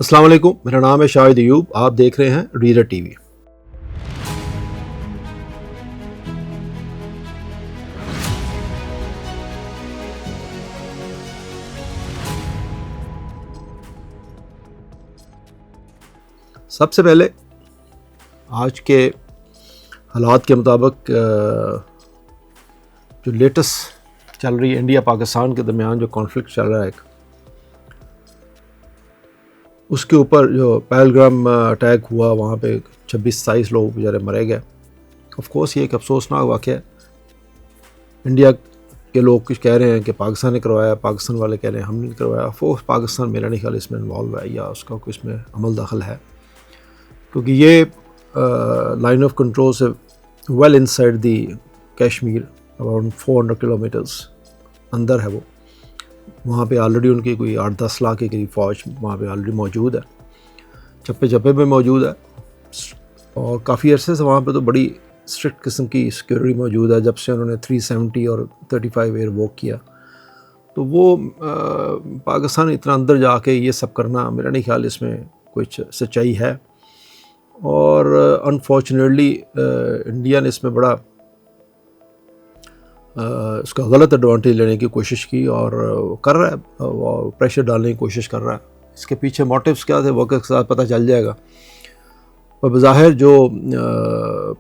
अस्सलाम वालेकुम, मेरा नाम है शाहिद अयूब। आप देख रहे हैं रीडर टीवी। सबसे पहले आज के हालात के मुताबिक जो लेटेस्ट चल रही है इंडिया पाकिस्तान के दरमियान जो कॉन्फ्लिक्ट चल रहा है, उसके ऊपर जो पहलगाम अटैक हुआ, वहाँ पे 26-27 लोग बेचारे मरे गए। ऑफ कोर्स ये एक अफसोसनाक वाक़या है। इंडिया के लोग कुछ कह रहे हैं कि पाकिस्तान ने करवाया, पाकिस्तान वाले कह रहे हैं हमने करवाया। ऑफ कोर्स पाकिस्तान मेरा नहीं ख्याल इसमें इन्वॉल्व है या उसका कोई इसमें अमल दखल है, क्योंकि ये लाइन ऑफ कंट्रोल से well inside the Kashmir, around 400 kilometres अंदर है वो। वहाँ पे ऑलरेडी उनकी कोई 8-10 लाख के करीब फ़ौज वहाँ पे ऑलरेडी मौजूद है, चप्पे चप्पे पे मौजूद है, और काफ़ी अरसे से वहाँ पे तो बड़ी स्ट्रिक्ट किस्म की सिक्योरिटी मौजूद है। जब से उन्होंने 370 और 35 एयर वॉक किया, तो वो पाकिस्तान इतना अंदर जाके ये सब करना, मेरा नहीं ख्याल इसमें कुछ सच्चाई है। और अनफॉर्चुनेटली इंडिया ने इसमें बड़ा इसका गलत एडवांटेज लेने की कोशिश की और कर रहा है, प्रेशर डालने की कोशिश कर रहा है। इसके पीछे मोटिव्स क्या थे वक्त के साथ पता चल जाएगा। और बज़ाहिर जो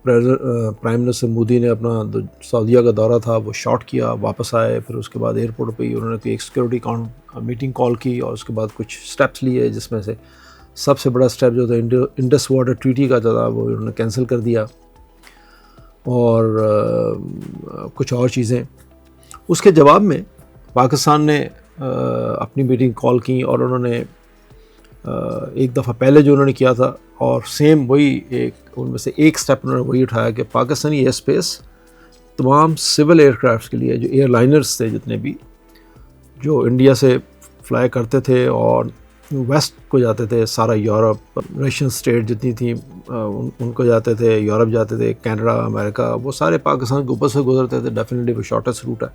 प्राइम मिनिस्टर मोदी ने अपना सऊदीया का दौरा था वो शॉर्ट किया, वापस आए, फिर उसके बाद एयरपोर्ट पे ही उन्होंने कोई एक सिक्योरिटी मीटिंग कॉल की और उसके बाद कुछ स्टेप्स लिए, जिसमें से सबसे बड़ा स्टेप जो था इंडस वाटर ट्रीटी का था वो उन्होंने कैंसिल कर दिया, और कुछ और चीज़ें। उसके जवाब में पाकिस्तान ने अपनी मीटिंग कॉल की और उन्होंने एक दफ़ा पहले जो उन्होंने किया था, और सेम वही एक उनमें से एक स्टेप उन्होंने वही उठाया कि पाकिस्तानी एयर स्पेस तमाम सिविल एयरक्राफ्ट के लिए, जो एयरलाइनर्स थे जितने भी जो इंडिया से फ्लाई करते थे और वेस्ट को जाते थे, सारा यूरोप, रशियन स्टेट जितनी थी उनको जाते थे, यूरोप जाते थे, कनाडा, अमेरिका, वो सारे पाकिस्तान के ऊपर से गुजरते थे। डेफिनेटली वो शॉर्टेस्ट रूट है।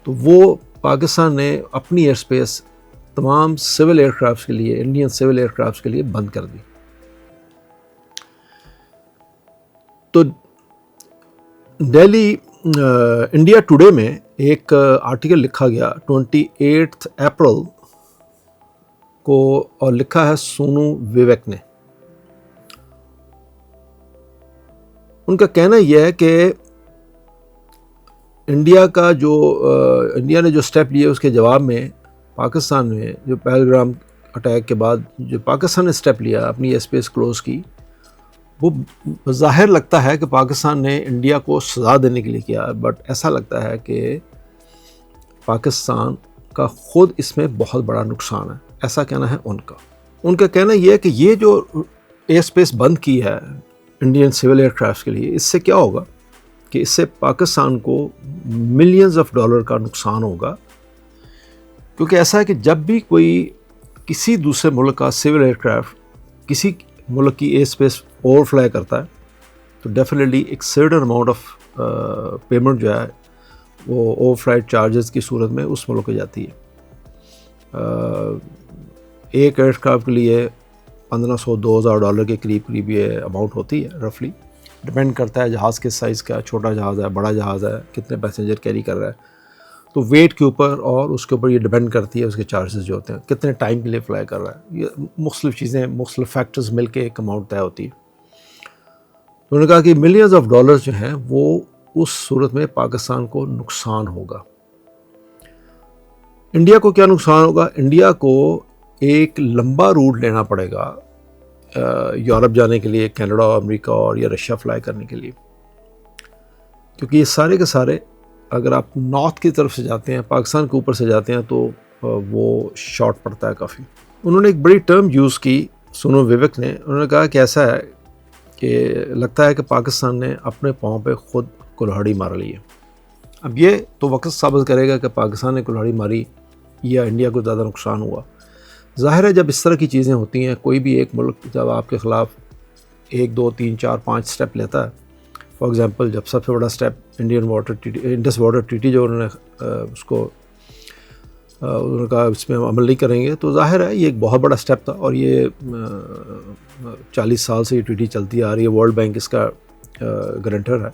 तो वो पाकिस्तान ने अपनी एयर स्पेस तमाम सिविल एयरक्राफ्ट के लिए, इंडियन सिविल एयरक्राफ्ट के लिए बंद कर दी। तो दिल्ली इंडिया टुडे में एक आर्टिकल लिखा गया 28 अप्रैल को, और लिखा है सोनू विवेक ने। उनका कहना यह है कि इंडिया ने जो स्टेप लिए उसके जवाब में पाकिस्तान में जो पहलगाम अटैक के बाद जो पाकिस्तान ने स्टेप लिया, अपनी एयर स्पेस क्लोज की, वो ज़ाहिर लगता है कि पाकिस्तान ने इंडिया को सज़ा देने के लिए किया, बट ऐसा लगता है कि पाकिस्तान का ख़ुद इसमें बहुत बड़ा नुकसान है, ऐसा कहना है उनका। उनका कहना यह है कि ये जो एयर स्पेस बंद की है इंडियन सिविल एयरक्राफ्ट के लिए, इससे क्या होगा कि इससे पाकिस्तान को मिलियंस ऑफ डॉलर का नुकसान होगा। क्योंकि ऐसा है कि जब भी कोई किसी दूसरे मुल्क का सिविल एयरक्राफ्ट किसी मुल्क की एयर स्पेस ओवरफ्लाई करता है, तो डेफिनेटली एक सर्टेन अमाउंट ऑफ पेमेंट जो है वो ओवरफ्लाइट चार्जेस की सूरत में उस मुल्क को जाती है। एक एयरक्राफ्ट के लिए 1500-2000 डॉलर के करीब ये अमाउंट होती है रफली। डिपेंड करता है जहाज़ के साइज़ का, छोटा जहाज़ है, बड़ा जहाज़ है, कितने पैसेंजर कैरी कर रहा है, तो वेट के ऊपर और उसके ऊपर ये डिपेंड करती है उसके चार्जेस जो होते हैं, कितने टाइम के लिए फ़्लाई कर रहा है। ये मुख्तलिफ़ चीज़ें, मुख्तलिफ़ फैक्टर्स मिल के एक अमाउंट तय होती है। तो उन्होंने कहा कि मिलियंस ऑफ डॉलर्स जो हैं वो उस सूरत में पाकिस्तान को नुकसान होगा। इंडिया को क्या नुकसान होगा? इंडिया को एक लंबा रूट लेना पड़ेगा यूरोप जाने के लिए, कनाडा, अमेरिका और या रशिया फ्लाई करने के लिए, क्योंकि ये सारे के सारे अगर आप नॉर्थ की तरफ से जाते हैं, पाकिस्तान के ऊपर से जाते हैं, तो वो शॉर्ट पड़ता है काफ़ी। उन्होंने एक बड़ी टर्म यूज़ की सोनू विवेक ने। उन्होंने कहा कि ऐसा है कि लगता है कि पाकिस्तान ने अपने पाँव पे ख़ुद कुल्हाड़ी मार ली है। अब ये तो वक्त साबित करेगा कि पाकिस्तान ने कुल्हाड़ी मारी या इंडिया को ज़्यादा नुकसान हुआ। ज़ाहिर है जब इस तरह की चीज़ें होती हैं, कोई भी एक मुल्क जब आपके ख़िलाफ़ 1, 2, 3, 4, 5 स्टेप लेता है, फॉर एग्ज़ाम्पल जब सबसे बड़ा स्टेप इंडस वाटर ट्रीटी जो उन्होंने उसको उन्होंने कहा इसमें हम अमल नहीं करेंगे। तो जाहिर है ये एक बहुत बड़ा स्टेप था और ये 40 साल से ये ट्रीटी चलती आ रही है, वर्ल्ड बैंक इसका गारंटर है।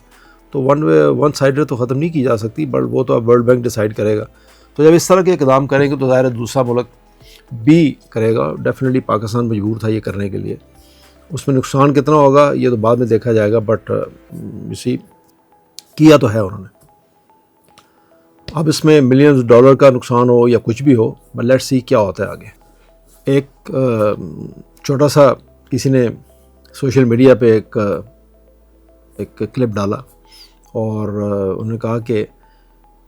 तो वन साइडेड तो ख़त्म नहीं की जा सकती, बट वो तो अब वर्ल्ड बैंक डिसाइड करेगा। तो जब इस तरह के इक़दाम करेंगे तो ज़ाहिर है दूसरा मुल्क भी करेगा। डेफिनेटली पाकिस्तान मजबूर था ये करने के लिए। उसमें नुकसान कितना होगा ये तो बाद में देखा जाएगा, बट इसी किया तो है उन्होंने। अब इसमें मिलियंस डॉलर का नुकसान हो या कुछ भी हो, बट लेट्स सी क्या होता है आगे। एक छोटा सा किसी ने सोशल मीडिया पे एक क्लिप डाला और उन्होंने कहा कि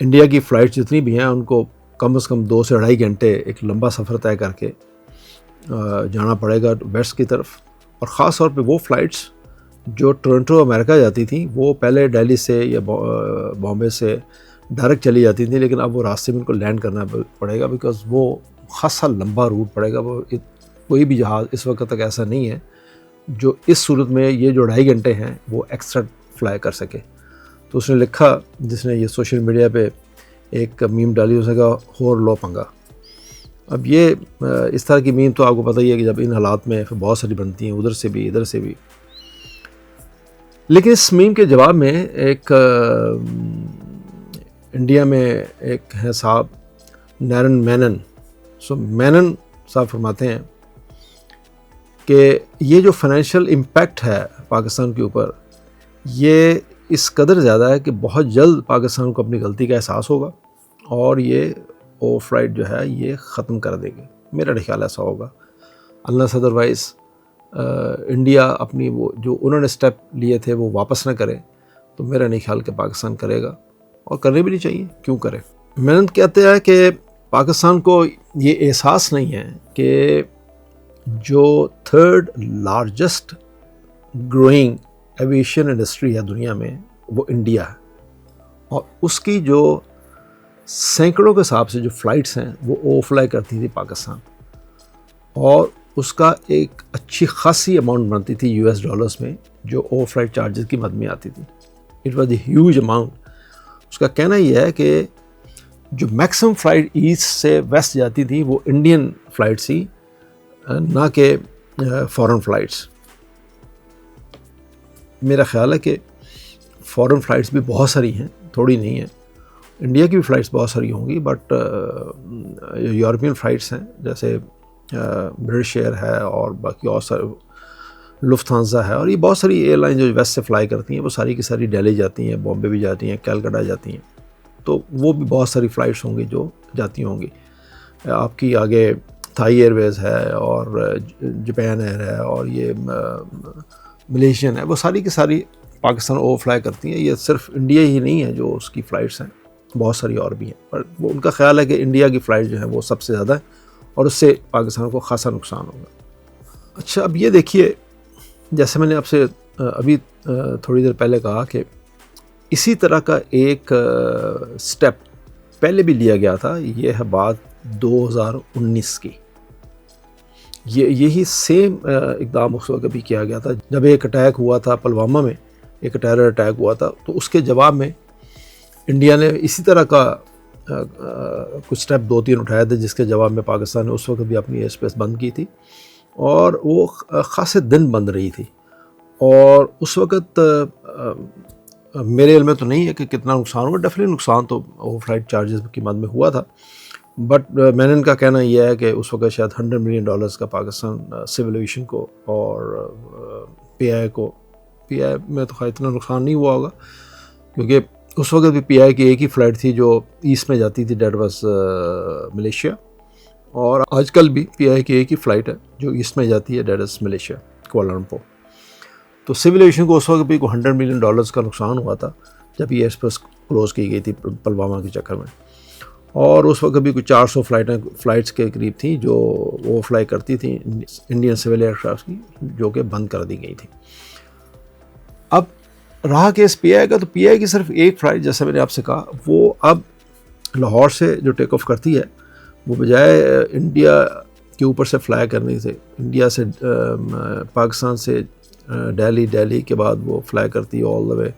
इंडिया की फ़्लाइट जितनी भी हैं उनको कम से कम 2 से 2.5 घंटे एक लंबा सफ़र तय करके जाना पड़ेगा वेस्ट की तरफ। और ख़ास तौर पे वो फ़्लाइट्स जो टोरंटो अमेरिका जाती थी वो पहले दिल्ली से या बॉम्बे से डायरेक्ट चली जाती थी, लेकिन अब वो रास्ते में उनको लैंड करना पड़ेगा, बिकॉज़ वो ख़ासा लंबा रूट पड़ेगा। वो कोई भी जहाज़ इस वक्त तक ऐसा नहीं है जो इस सूरत में ये जो 2.5 घंटे हैं वो एक्स्ट्रा फ्लाई कर सके। तो उसने लिखा, जिसने ये सोशल मीडिया पे एक मीम डाली, उसने कहा होर लो पंगा। अब ये इस तरह की मीम तो आपको पता ही है कि जब इन हालात में फिर बहुत सारी बनती हैं, उधर से भी इधर से भी। लेकिन इस मीम के जवाब में एक इंडिया में एक है साहब नैरन मैनन। सो मैनन साहब फरमाते हैं कि ये जो फाइनेंशियल इम्पैक्ट है पाकिस्तान के ऊपर, ये इस कदर ज़्यादा है कि बहुत जल्द पाकिस्तान को अपनी गलती का एहसास होगा और ये वो फ्लाइट जो है ये ख़त्म कर देंगे। मेरा ख्याल ऐसा होगा, अनलेस अदरवाइज़ इंडिया अपनी वो जो उन्होंने स्टेप लिए थे वो वापस ना करे, तो मेरा नहीं ख्याल कि पाकिस्तान करेगा, और करने भी नहीं चाहिए। क्यों करे? मेहनत कहते हैं कि पाकिस्तान को ये एहसास नहीं है कि जो 3rd largest growing aviation industry है दुनिया में वो इंडिया है, और उसकी जो सैकड़ों के हिसाब से जो फ़्लाइट्स हैं वो ओवर फ्लाई करती थी पाकिस्तान, और उसका एक अच्छी खासी अमाउंट बनती थी US डॉलर्स में जो ओवर फ्लाइट चार्जेस की मद में आती थी। It was a huge amount. उसका कहना यह है कि जो मैक्सिमम फ़्लाइट ईस्ट से वेस्ट जाती थी वो इंडियन फ़्लाइट्स ही, ना कि फ़ॉरेन फ़्लाइट्स। मेरा ख़्याल है कि फ़ॉरेन फ़्लाइट्स भी बहुत सारी हैं, थोड़ी नहीं है। इंडिया की भी फ़्लाइट्स बहुत सारी होंगी, बट यूरोपियन फ़्लाइट्स हैं जैसे ब्रिटिश एयर है और बाकी और सारे लुफ्थांसा है, और ये बहुत सारी एयरलाइन जो वेस्ट से फ्लाई करती हैं वो सारी की सारी दिल्ली जाती हैं, बॉम्बे भी जाती हैं, कलकत्ता जाती हैं। तो वो भी बहुत सारी फ़्लाइट्स होंगी जो जाती होंगी। आपकी आगे थाई एयरवेज़ है और जापान एयर है और ये मलेशियन है, वो सारी की सारी पाकिस्तान ओवर फ्लाई करती हैं। ये सिर्फ इंडिया ही नहीं है जो उसकी फ़्लाइट्स हैं, बहुत सारी और भी हैं, पर वो उनका ख्याल है कि इंडिया की फ़्लाइट जो है वो सबसे ज़्यादा है और उससे पाकिस्तान को ख़ासा नुकसान होगा। अच्छा, अब ये देखिए, जैसे मैंने आपसे अभी थोड़ी देर पहले कहा कि इसी तरह का एक स्टेप पहले भी लिया गया था। ये है बात 2019 की। यही सेम इक़दाम उस वक्त भी किया गया था जब एक अटैक हुआ था पुलवामा में, एक टेरर अटैक हुआ था। तो उसके जवाब में इंडिया ने इसी तरह का कुछ स्टेप 2-3 उठाए थे, जिसके जवाब में पाकिस्तान ने उस वक्त भी अपनी एयर स्पेस बंद की थी और वो ख़ासे दिन बंद रही थी। और उस वक्त मेरे इल्म में तो नहीं है कि कितना नुकसान हुआ, डेफिनेटली नुकसान तो ओवर फ्लाइट चार्जेस की मद में हुआ था, बट मैंने इनका कहना यह है कि उस वक्त शायद $100 मिलियन का पाकिस्तान सिविल एविएशन को और PI में तो खैर इतना नुकसान नहीं हुआ होगा, क्योंकि उस वक्त भी PI की एक ही फ़्लाइट थी जो ईस्ट में जाती थी, डेट वाज मलेशिया, और आजकल भी PI की एक ही फ़्लाइट है जो ईस्ट में जाती है, डेट इज़ मलेशिया, कुआलालंपुर। तो सिविल एविएशन को उस वक्त भी को $100 मिलियन का नुकसान हुआ था जब ये एक्सप्रेस क्लोज़ की गई थी पुलवामा के चक्कर में, और उस वक्त भी कुछ 400 फ़्लाइट्स के करीब थी जो वो फ्लाई करती थी इंडियन सिविल एयरक्राफ्ट की, जो कि बंद कर दी गई थी। अब रहा केस PI का, तो PI की सिर्फ एक फ़्लाइट, जैसे मैंने आपसे कहा, वो अब लाहौर से जो टेक ऑफ करती है वो बजाय इंडिया के ऊपर से फ्लाई करने से, इंडिया से पाकिस्तान से दिल्ली के बाद वो फ्लाई करती है ऑल द वे,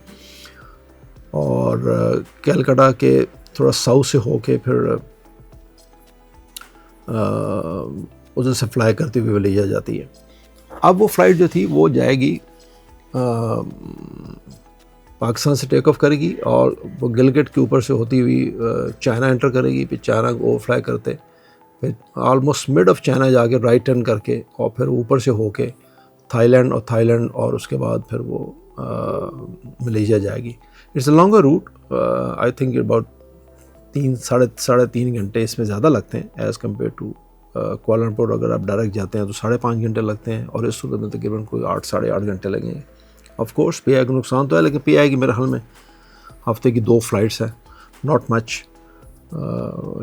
और कलकत्ता के थोड़ा साउथ से होके फिर उधर से फ्लाई करते हुए मलेशिया जाती है। अब वो फ़्लाइट जो थी वो जाएगी पाकिस्तान से टेक ऑफ करेगी और वो गिलगिट के ऊपर से होती हुई चाइना एंटर करेगी, फिर चाइना को फ्लाई करते, फिर ऑलमोस्ट मिड ऑफ चाइना जाके राइट टर्न करके और फिर ऊपर से होके थाईलैंड और उसके बाद फिर वो मलेशिया जाएगी। It's a longer route, I think about साढ़े तीन घंटे इसमें ज़्यादा लगते हैं एज़ कम्पेयर टू कुआलालंपुर। अगर आप डायरेक्ट जाते हैं तो 5.5 घंटे लगते हैं और इस सूरत में तकरीबन कोई 8-8.5 घंटे लगेंगे। ऑफ कोर्स पीआई का नुकसान तो है, लेकिन पीआई की मेरे ख्याल में हफ्ते की 2 फ़्लाइट्स हैं, नॉट मच,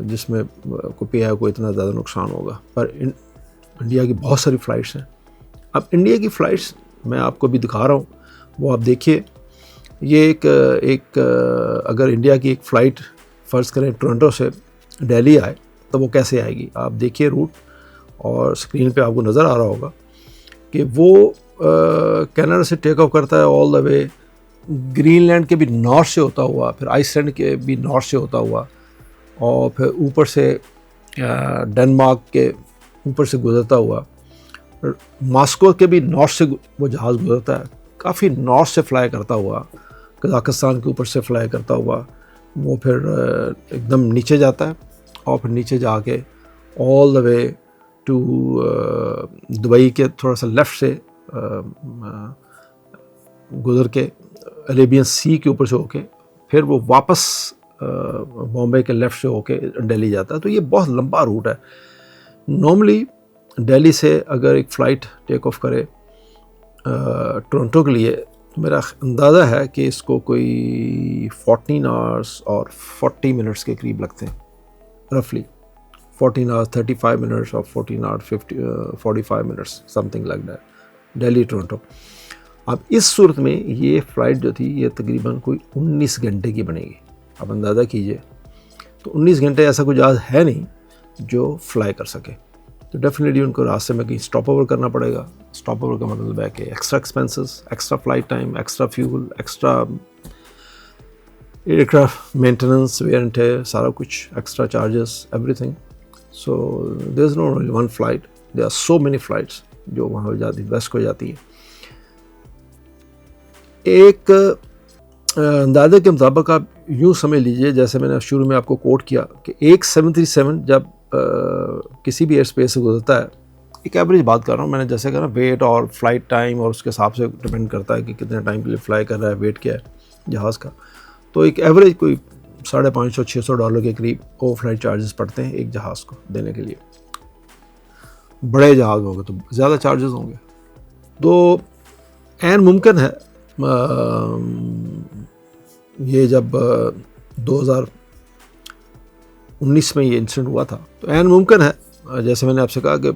जिसमें को पीआई को इतना ज़्यादा नुकसान होगा। पर इंडिया की बहुत सारी फ़्लाइट्स हैं। अब इंडिया की फ़्लाइट्स मैं आपको भी दिखा रहा हूँ, वो आप देखिए। ये एक अगर इंडिया की एक फ़्लाइट फ़र्ज़ करें टोरंटो से दिल्ली आए तो वो कैसे आएगी, आप देखिए रूट, और स्क्रीन पे आपको नज़र आ रहा होगा कि वो कनाडा से टेक ऑफ करता है ऑल द वे ग्रीनलैंड के भी नॉर्थ से होता हुआ, फिर आइसलैंड के भी नॉर्थ से होता हुआ, और फिर ऊपर से डेनमार्क के ऊपर से गुजरता हुआ, मॉस्को के भी नॉर्थ से वो जहाज़ गुजरता है, काफ़ी नॉर्थ से फ्लाई करता हुआ, कज़ाकिस्तान के ऊपर से फ्लाई करता हुआ वो फिर एकदम नीचे जाता है और फिर नीचे जाके all the way to Dubai के थोड़ा सा लेफ़्ट से गुज़र के अरेबियन सी के ऊपर से होके फिर वो वापस बॉम्बे के लेफ़्ट से होके दिल्ली जाता है। तो ये बहुत लंबा रूट है। नॉर्मली दिल्ली से अगर एक फ़्लाइट टेक ऑफ करे टोरंटो के लिए, तो मेरा अंदाज़ा है कि इसको कोई 14 आवर्स और 40 मिनट्स के करीब लगते हैं, रफली 14 आवर्स 35 मिनट्स और 14 hours 45 minutes, something like that, Delhi Toronto. अब इस सूरत में ये फ़्लाइट जो थी ये तकरीबन कोई 19 घंटे की बनेगी। आप अंदाज़ा कीजिए, तो 19 घंटे ऐसा कोई जहाज़ है नहीं जो फ्लाई कर सके। तो डेफिनेटली उनको रास्ते में कहीं स्टॉप ओवर करना पड़ेगा। स्टॉप ओवर का मतलब है कि extra expenses, extra flight time, extra fuel, extra aircraft maintenance, wear and tear, सारा कुछ, extra charges, everything. So there is not only one flight, there are so many flights जो वहाँ पर जाती, वेस्ट को जाती है। एक अंदाजे के मुताबिक आप यूँ समझ लीजिए, जैसे मैंने शुरू में आपको कोट किया कि एक 737 जब किसी भी एयर स्पेस से गुजरता है, एक एवरेज बात कर रहा हूँ मैंने, जैसे कहा वेट और फ्लाइट टाइम और उसके हिसाब से डिपेंड करता है कि कितने टाइम के लिए फ्लाई कर रहा है, वेट क्या है जहाज़ का। तो एक एवरेज कोई $550-600 के करीब वो फ्लाइट चार्जेस पड़ते हैं एक जहाज़ को देने के लिए। बड़े जहाज़ होंगे तो ज़्यादा चार्जेस होंगे। तो ऐन मुमकिन है ये जब 2019 में ये इंसिडेंट हुआ था, तो ऐन मुमकिन है, जैसे मैंने आपसे कहा कि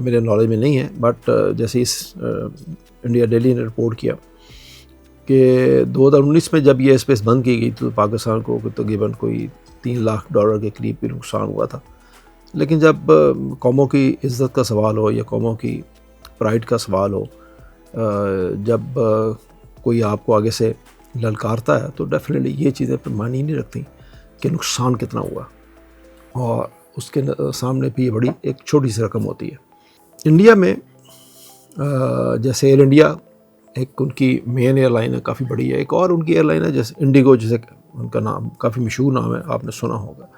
मेरे नॉलेज में नहीं है, बट जैसे इस इंडिया डेली ने रिपोर्ट किया कि 2019 में जब ये स्पेस बंद की गई तो पाकिस्तान को तकरीबन कोई $3 लाख के करीब भी नुकसान हुआ था। लेकिन जब कौमों की इज़्ज़त का सवाल हो या कौमों की प्राइड का सवाल हो, जब कोई आपको आगे से ललकारता है, तो डेफिनेटली ये चीज़ें पर मानी नहीं रखती कि नुकसान कितना हुआ, और उसके सामने भी ये बड़ी एक छोटी सी रकम होती है। इंडिया में जैसे एयर इंडिया एक उनकी मेन एयरलाइन है, काफ़ी बड़ी है। एक और उनकी एयरलाइन है जैसे इंडिगो, जैसे उनका नाम काफ़ी मशहूर नाम है, आपने सुना होगा।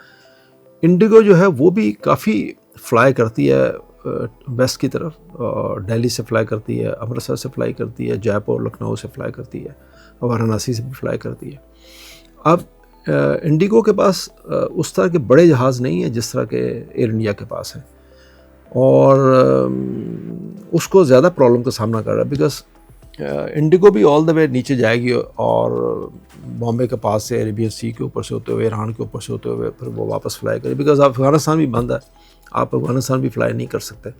इंडिगो जो है वो भी काफ़ी फ्लाई करती है वेस्ट की तरफ, और दिल्ली से फ्लाई करती है, अमृतसर से फ्लाई करती है, जयपुर लखनऊ से फ्लाई करती है, वाराणसी से भी फ्लाई करती है। अब इंडिगो के पास उस तरह के बड़े जहाज़ नहीं है जिस तरह के एयर इंडिया के पास है, और उसको ज़्यादा प्रॉब्लम का सामना कर रहा है, बिकॉज इंडिगो भी ऑल द वे नीचे जाएगी और बॉम्बे के पास से अरेबियन सी के ऊपर से होते हुए, ईरान के ऊपर से होते हुए फिर वो वापस फ्लाई करे, बिकॉज अफ़गानिस्तान भी बंद है, आप अफ़गानिस्तान भी फ्लाई नहीं कर सकते।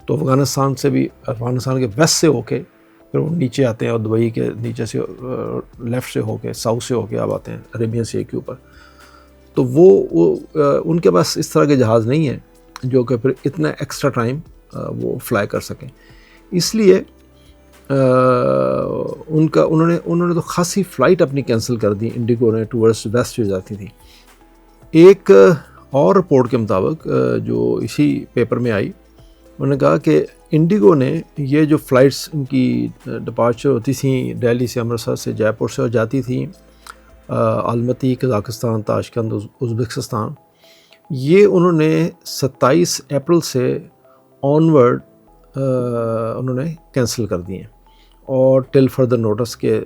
तो अफ़गानिस्तान से भी, अफ़गानिस्तान के वेस्ट से होके फिर वो नीचे आते हैं और दुबई के नीचे से लेफ़्ट से होके, साउथ से होके अब आते हैं अरेबियन सी के ऊपर। तो वो उनके पास इस तरह के जहाज़ नहीं है जो कि फिर इतना एक्स्ट्रा टाइम वो फ्लाई कर सकें। इसलिए उन्होंने तो खासी फ़्लाइट अपनी कैंसिल कर दी इंडिगो ने टूवर्ड्स वेस्ट जो जाती थी। एक और रिपोर्ट के मुताबिक जो इसी पेपर में आई, उन्होंने कहा कि इंडिगो ने ये जो फ़्लाइट्स इनकी डिपार्चर होती थी दिल्ली से, अमृतसर से, जयपुर से, और जाती थी अलमती कज़ाकिस्तान, ताशकंद उज़्बेकिस्तान, ये उन्होंने 27 अप्रैल से ऑनवर्ड उन्होंने कैंसिल कर दिए और टिल फर्दर नोटिस के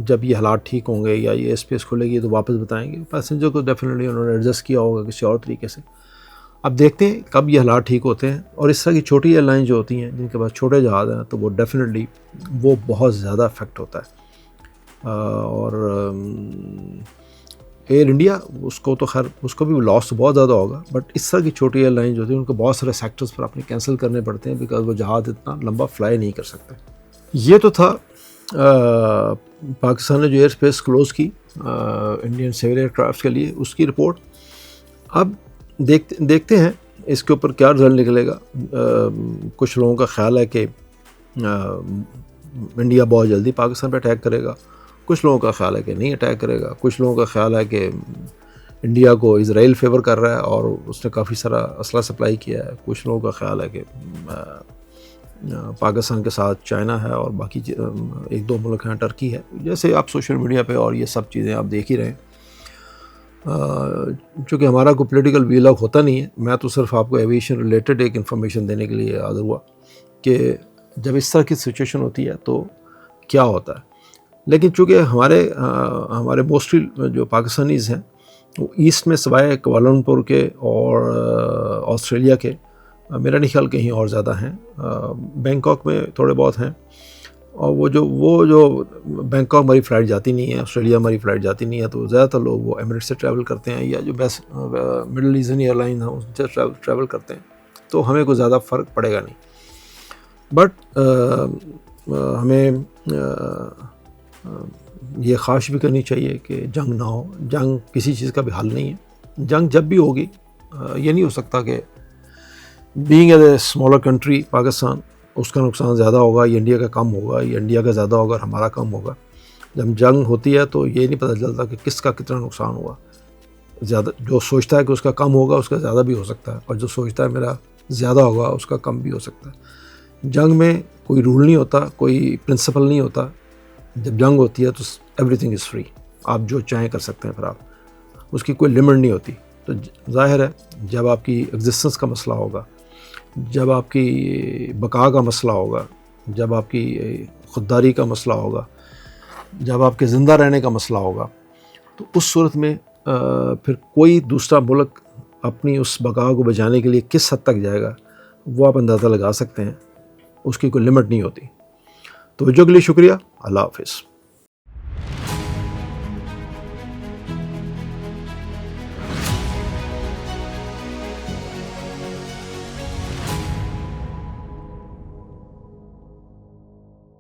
जब ये हालात ठीक होंगे या ये स्पेस खुलेगी तो वापस बताएंगे। पैसेंजर को डेफिनेटली उन्होंने एडजस्ट किया होगा किसी और तरीके से। अब देखते हैं कब ये हालात ठीक होते हैं। और इस तरह की छोटी एयरलाइन जो होती हैं जिनके पास छोटे जहाज़ हैं तो वो डेफिनेटली वो बहुत ज़्यादा अफेक्ट होता है। और एयर इंडिया उसको तो खैर उसको भी लॉस तो बहुत ज़्यादा होगा, बट इस तरह की छोटी एयरलाइन जो होती है उनको बहुत सारे सेक्टर्स पर अपने कैंसिल करने पड़ते हैं बिकॉज वो जहाज़ इतना लंबा फ्लाई नहीं कर सकते। ये तो था पाकिस्तान ने जो एयर स्पेस क्लोज़ की इंडियन सिविल एयरक्राफ्ट के लिए, उसकी रिपोर्ट। अब देखते हैं इसके ऊपर क्या रिजल्ट निकलेगा। कुछ लोगों का ख्याल है कि इंडिया बहुत जल्दी पाकिस्तान पर अटैक करेगा, कुछ लोगों का ख्याल है कि नहीं अटैक करेगा, कुछ लोगों का ख्याल है कि इंडिया को इज़राइल फेवर कर रहा है और उसने काफ़ी सारा असला सप्लाई किया है, कुछ लोगों का ख्याल है कि पाकिस्तान के साथ चाइना है और बाकी एक दो मुल्क हैं, टर्की है। जैसे आप सोशल मीडिया पे और ये सब चीज़ें आप देख ही रहे हैं। चूँकि हमारा कोई पॉलिटिकल व्लॉग होता नहीं है, मैं तो सिर्फ आपको एविएशन रिलेटेड एक इन्फॉर्मेशन देने के लिए हाज़िर हुआ कि जब इस तरह की सिचुएशन होती है तो क्या होता है। लेकिन चूँकि हमारे मोस्टली जो पाकिस्तानीज़ हैं वो ईस्ट में सिवाय कुआलालंपुर के और ऑस्ट्रेलिया के मेरा नहीं ख्याल कहीं और ज़्यादा हैं। बैंकॉक में थोड़े बहुत हैं, और वो जो बैंकॉक हमारी फ़्लाइट जाती नहीं है, ऑस्ट्रेलिया हमारी फ़्लाइट जाती नहीं है, तो ज़्यादातर लोग वो एमिरेट्स से ट्रैवल करते हैं या जो बेस्ट मिडल ईस्टर्न एयरलाइन है उनसे ट्रैवल करते हैं, तो हमें कोई ज़्यादा फ़र्क पड़ेगा नहीं। बट हमें ये ख्वाहिश भी करनी चाहिए कि जंग ना हो। जंग किसी चीज़ का भी हल नहीं है। जंग जब भी होगी ये नहीं हो सकता कि being a smaller country Pakistan उसका नुकसान ज़्यादा होगा या इंडिया का कम होगा, या इंडिया का ज़्यादा होगा और हमारा कम होगा। जब जंग होती है तो ये नहीं पता चलता कि किसका कितना नुकसान हुआ। ज़्यादा जो सोचता है कि उसका कम होगा उसका ज़्यादा भी हो सकता है, और जो सोचता है मेरा ज़्यादा होगा उसका कम भी हो सकता है। जंग में कोई रूल नहीं होता, कोई प्रिंसिपल नहीं होता। जब जंग होती है तो एवरीथिंग इज़ फ्री, आप जो चाहें कर सकते हैं, फिर आप उसकी कोई लिमिट नहीं होती। तो जाहिर है जब आपकी एग्जिस्टेंस का मसला होगा, जब आपकी बका का मसला होगा, जब आपकी ख़ुददारी का मसला होगा, जब आपके ज़िंदा रहने का मसला होगा, तो उस सूरत में फिर कोई दूसरा मुल्क अपनी उस बका को बचाने के लिए किस हद तक जाएगा वो आप अंदाज़ा लगा सकते हैं। उसकी कोई लिमिट नहीं होती। तो जो के लिए शुक्रिया। अल्लाह हाफ़िज़।